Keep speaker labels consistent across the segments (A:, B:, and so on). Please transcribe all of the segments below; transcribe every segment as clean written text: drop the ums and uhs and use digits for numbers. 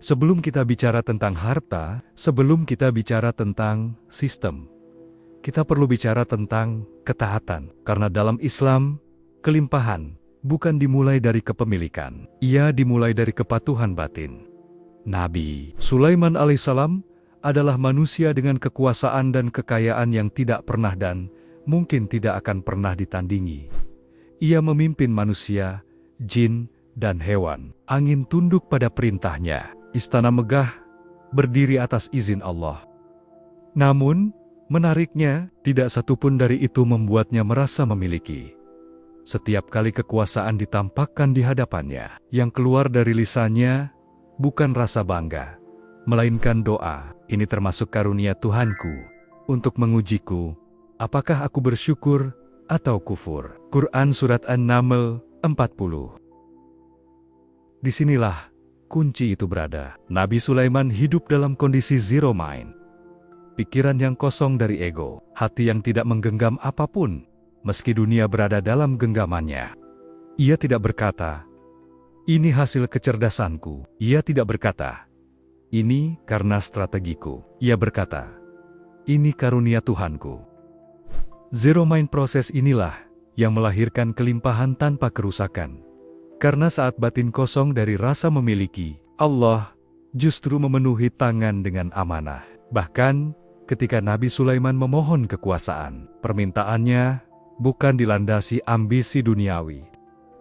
A: Sebelum kita bicara tentang harta, sebelum kita bicara tentang sistem, kita perlu bicara tentang ketaatan. Karena dalam Islam, kelimpahan bukan dimulai dari kepemilikan, ia dimulai dari kepatuhan batin. Nabi Sulaiman alaihissalam adalah manusia dengan kekuasaan dan kekayaan yang tidak pernah dan mungkin tidak akan pernah ditandingi. Ia memimpin manusia, jin, dan hewan. Angin tunduk pada perintahnya. Istana megah berdiri atas izin Allah. Namun, menariknya, tidak satupun dari itu membuatnya merasa memiliki. Setiap kali kekuasaan ditampakkan di hadapannya, yang keluar dari lisannya bukan rasa bangga, melainkan doa. Ini termasuk karunia Tuhanku untuk mengujiku, apakah aku bersyukur atau kufur. Quran Surat An-Naml 40. Disinilah kunci itu berada. Nabi Sulaiman hidup dalam kondisi zero mind. Pikiran yang kosong dari ego, hati yang tidak menggenggam apapun, meski dunia berada dalam genggamannya. Ia tidak berkata, "Ini hasil kecerdasanku." Ia tidak berkata, "Ini karena strategiku." Ia berkata, "Ini karunia Tuhanku." Zero mind proses inilah yang melahirkan kelimpahan tanpa kerusakan. Karena saat batin kosong dari rasa memiliki, Allah justru memenuhi tangan dengan amanah. Bahkan, ketika Nabi Sulaiman memohon kekuasaan, permintaannya bukan dilandasi ambisi duniawi.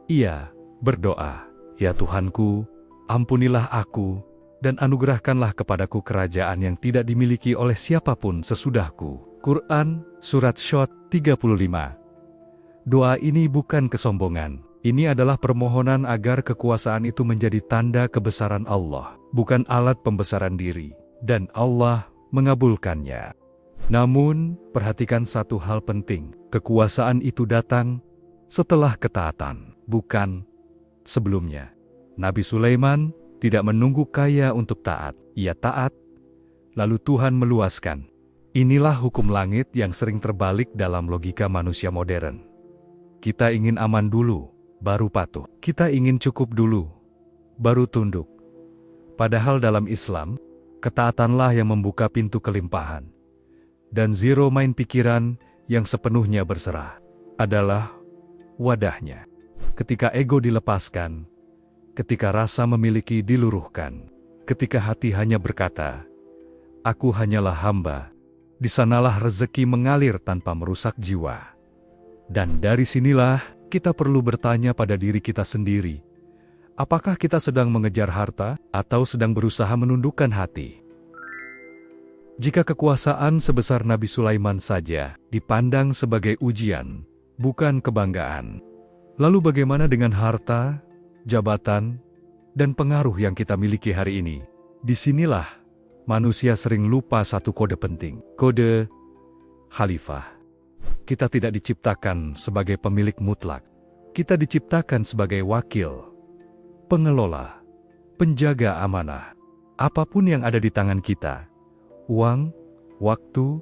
A: Ia berdoa, "Ya Tuhanku, ampunilah aku, dan anugerahkanlah kepadaku kerajaan yang tidak dimiliki oleh siapapun sesudahku." Quran Surat Shot 35. Doa ini bukan kesombongan. Ini adalah permohonan agar kekuasaan itu menjadi tanda kebesaran Allah, bukan alat pembesaran diri, dan Allah mengabulkannya. Namun, perhatikan satu hal penting, kekuasaan itu datang setelah ketaatan, bukan sebelumnya. Nabi Sulaiman tidak menunggu kaya untuk taat, ia taat, lalu Tuhan meluaskan. Inilah hukum langit yang sering terbalik dalam logika manusia modern. Kita ingin aman dulu, baru patuh. Kita ingin cukup dulu, baru tunduk. Padahal dalam Islam, ketaatanlah yang membuka pintu kelimpahan. Dan zero mind pikiran yang sepenuhnya berserah adalah wadahnya. Ketika ego dilepaskan, ketika rasa memiliki diluruhkan, ketika hati hanya berkata, "Aku hanyalah hamba," di sanalah rezeki mengalir tanpa merusak jiwa. Dan dari sinilah kita perlu bertanya pada diri kita sendiri, apakah kita sedang mengejar harta atau sedang berusaha menundukkan hati? Jika kekuasaan sebesar Nabi Sulaiman saja dipandang sebagai ujian, bukan kebanggaan, lalu bagaimana dengan harta, jabatan, dan pengaruh yang kita miliki hari ini? Disinilah manusia sering lupa satu kode penting, kode khalifah. Kita tidak diciptakan sebagai pemilik mutlak. Kita diciptakan sebagai wakil, pengelola, penjaga amanah. Apapun yang ada di tangan kita, uang, waktu,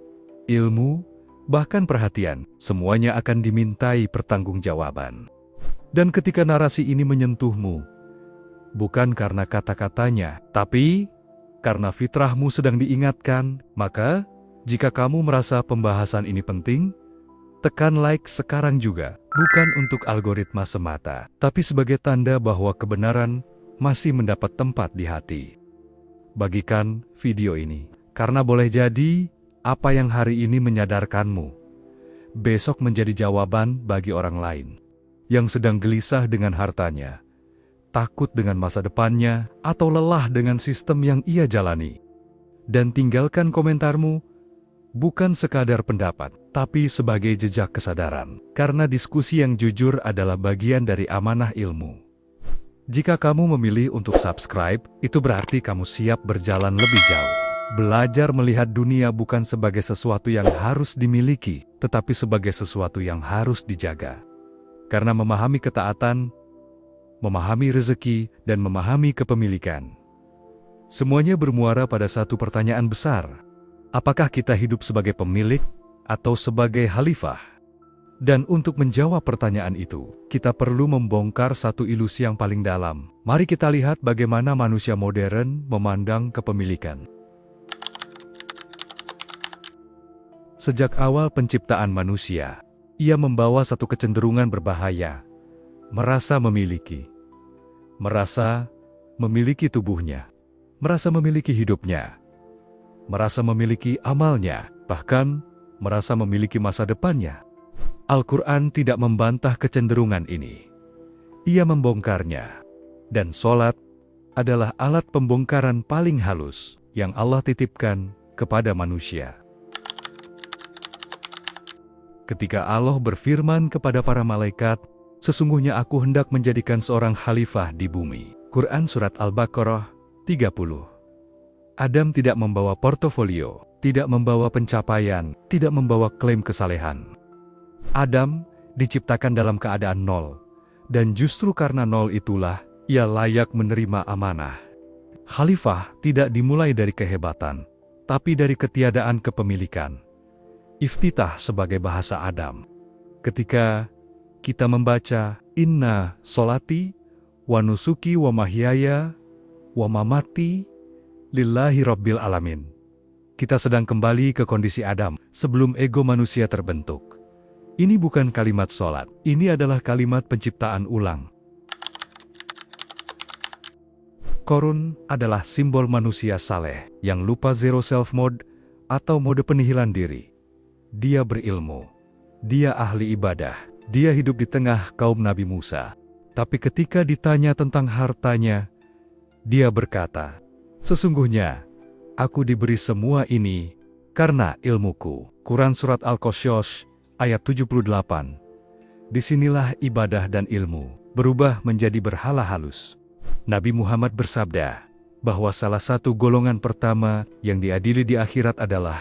A: ilmu, bahkan perhatian, semuanya akan dimintai pertanggungjawaban. Dan ketika narasi ini menyentuhmu, bukan karena kata-katanya, tapi karena fitrahmu sedang diingatkan, maka jika kamu merasa pembahasan ini penting, tekan like sekarang juga, bukan untuk algoritma semata, tapi sebagai tanda bahwa kebenaran masih mendapat tempat di hati. Bagikan video ini, karena boleh jadi apa yang hari ini menyadarkanmu, besok menjadi jawaban bagi orang lain yang sedang gelisah dengan hartanya, takut dengan masa depannya, atau lelah dengan sistem yang ia jalani. Dan tinggalkan komentarmu, bukan sekadar pendapat, tapi sebagai jejak kesadaran. Karena diskusi yang jujur adalah bagian dari amanah ilmu. Jika kamu memilih untuk subscribe, itu berarti kamu siap berjalan lebih jauh. Belajar melihat dunia bukan sebagai sesuatu yang harus dimiliki, tetapi sebagai sesuatu yang harus dijaga. Karena memahami ketaatan, memahami rezeki, dan memahami kepemilikan, semuanya bermuara pada satu pertanyaan besar. Apakah kita hidup sebagai pemilik atau sebagai khalifah? Dan untuk menjawab pertanyaan itu, kita perlu membongkar satu ilusi yang paling dalam. Mari kita lihat bagaimana manusia modern memandang kepemilikan. Sejak awal penciptaan manusia, ia membawa satu kecenderungan berbahaya. Merasa memiliki tubuhnya, merasa memiliki hidupnya, merasa memiliki amalnya, bahkan merasa memiliki masa depannya. Al-Quran tidak membantah kecenderungan ini. Ia membongkarnya. Dan sholat adalah alat pembongkaran paling halus yang Allah titipkan kepada manusia. Ketika Allah berfirman kepada para malaikat, "Sesungguhnya aku hendak menjadikan seorang khalifah di bumi." Quran Surat Al-Baqarah 30. Adam tidak membawa portofolio, tidak membawa pencapaian, tidak membawa klaim kesalehan. Adam diciptakan dalam keadaan nol, dan justru karena nol itulah ia layak menerima amanah. Khalifah tidak dimulai dari kehebatan, tapi dari ketiadaan kepemilikan. Iftitah sebagai bahasa Adam. Ketika kita membaca, "Inna sholati wa nusuki wa mahyaya wa mamati lillahi rabbil alamin." Kita sedang kembali ke kondisi Adam sebelum ego manusia terbentuk. Ini bukan kalimat sholat, ini adalah kalimat penciptaan ulang. Korun adalah simbol manusia saleh yang lupa zero self mode atau mode penihilan diri. Dia berilmu, dia ahli ibadah, dia hidup di tengah kaum Nabi Musa. Tapi ketika ditanya tentang hartanya, dia berkata, "Sesungguhnya, aku diberi semua ini karena ilmuku." Quran Surat Al-Qasas ayat 78. Disinilah ibadah dan ilmu berubah menjadi berhala halus. Nabi Muhammad bersabda bahwa salah satu golongan pertama yang diadili di akhirat adalah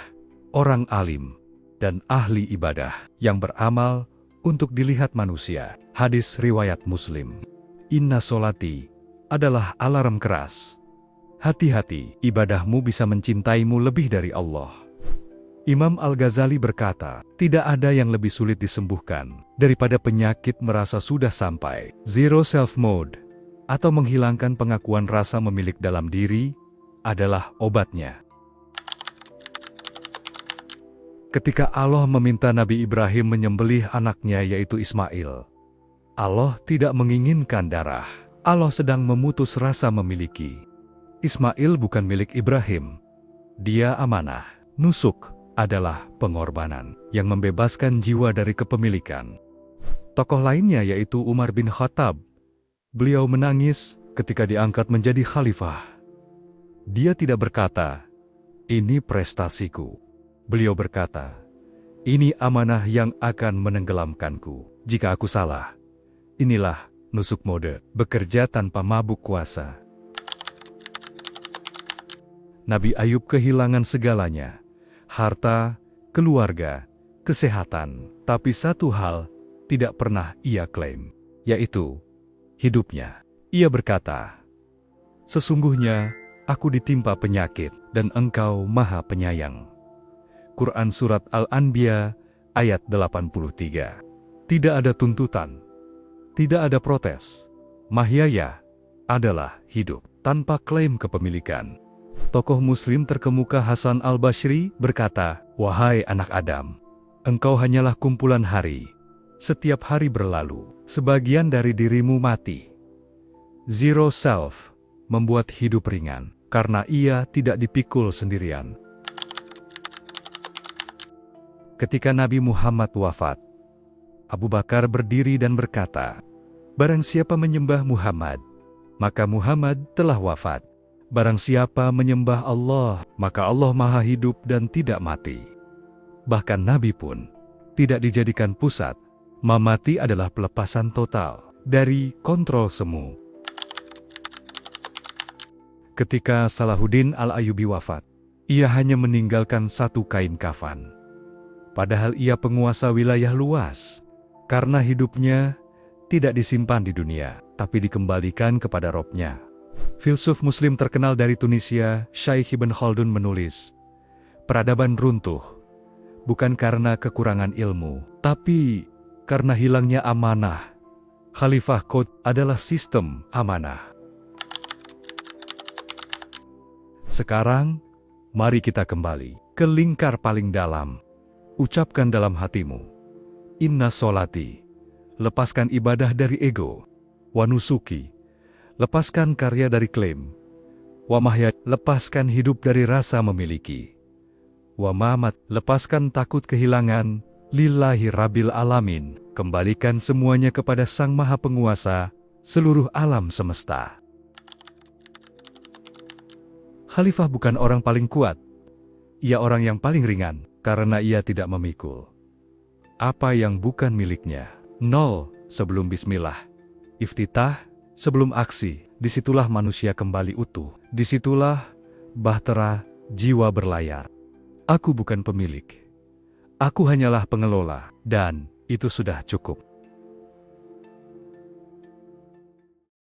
A: orang alim dan ahli ibadah yang beramal untuk dilihat manusia. Hadis riwayat Muslim. Inna sholati adalah alarm keras. Hati-hati, ibadahmu bisa mencintaimu lebih dari Allah. Imam Al-Ghazali berkata, tidak ada yang lebih sulit disembuhkan daripada penyakit merasa sudah sampai zero self-mode atau menghilangkan pengakuan rasa memiliki dalam diri adalah obatnya. Ketika Allah meminta Nabi Ibrahim menyembelih anaknya yaitu Ismail, Allah tidak menginginkan darah. Allah sedang memutus rasa memiliki. Ismail bukan milik Ibrahim. Dia amanah. Nusuk adalah pengorbanan yang membebaskan jiwa dari kepemilikan. Tokoh lainnya yaitu Umar bin Khattab. Beliau menangis ketika diangkat menjadi khalifah. Dia tidak berkata, "Ini prestasiku." Beliau berkata, "Ini amanah yang akan menenggelamkanku. Jika aku salah, inilah nusuk mode, bekerja tanpa mabuk kuasa." Nabi Ayub kehilangan segalanya. Harta, keluarga, kesehatan. Tapi satu hal tidak pernah ia klaim, yaitu hidupnya. Ia berkata, "Sesungguhnya aku ditimpa penyakit dan Engkau Maha Penyayang." Quran Surat Al-Anbiya ayat 83. Tidak ada tuntutan, tidak ada protes. Mahyaya adalah hidup tanpa klaim kepemilikan. Tokoh Muslim terkemuka Hasan Al-Basri berkata, "Wahai anak Adam, engkau hanyalah kumpulan hari. Setiap hari berlalu, sebagian dari dirimu mati." Zero self membuat hidup ringan, karena ia tidak dipikul sendirian. Ketika Nabi Muhammad wafat, Abu Bakar berdiri dan berkata, "Barang siapa menyembah Muhammad, maka Muhammad telah wafat. Barang siapa menyembah Allah, maka Allah Maha Hidup dan tidak mati." Bahkan Nabi pun tidak dijadikan pusat. Mamati adalah pelepasan total dari kontrol semu. Ketika Salahuddin Al-Ayyubi wafat, ia hanya meninggalkan satu kain kafan. Padahal ia penguasa wilayah luas. Karena hidupnya tidak disimpan di dunia, tapi dikembalikan kepada Robnya. Filsuf Muslim terkenal dari Tunisia, Syekh Ibn Khaldun menulis, peradaban runtuh bukan karena kekurangan ilmu, tapi Karena hilangnya amanah, Khalifah Qut adalah sistem amanah. Sekarang, mari kita kembali ke lingkar paling dalam. Ucapkan dalam hatimu, Inna sholati, lepaskan ibadah dari ego. Wa nusuki, lepaskan karya dari klaim. Wa mahya, lepaskan hidup dari rasa memiliki. Wa mamat, lepaskan takut kehilangan. Lillahi rabbil alamin, kembalikan semuanya kepada Sang Maha Penguasa, seluruh alam semesta. Khalifah bukan orang paling kuat. Ia orang yang paling ringan, karena ia tidak memikul apa yang bukan miliknya. Nol sebelum bismillah. Iftitah sebelum aksi. Disitulah manusia kembali utuh. Disitulah bahtera jiwa berlayar. Aku bukan pemilik. Aku hanyalah pengelola, dan itu sudah cukup.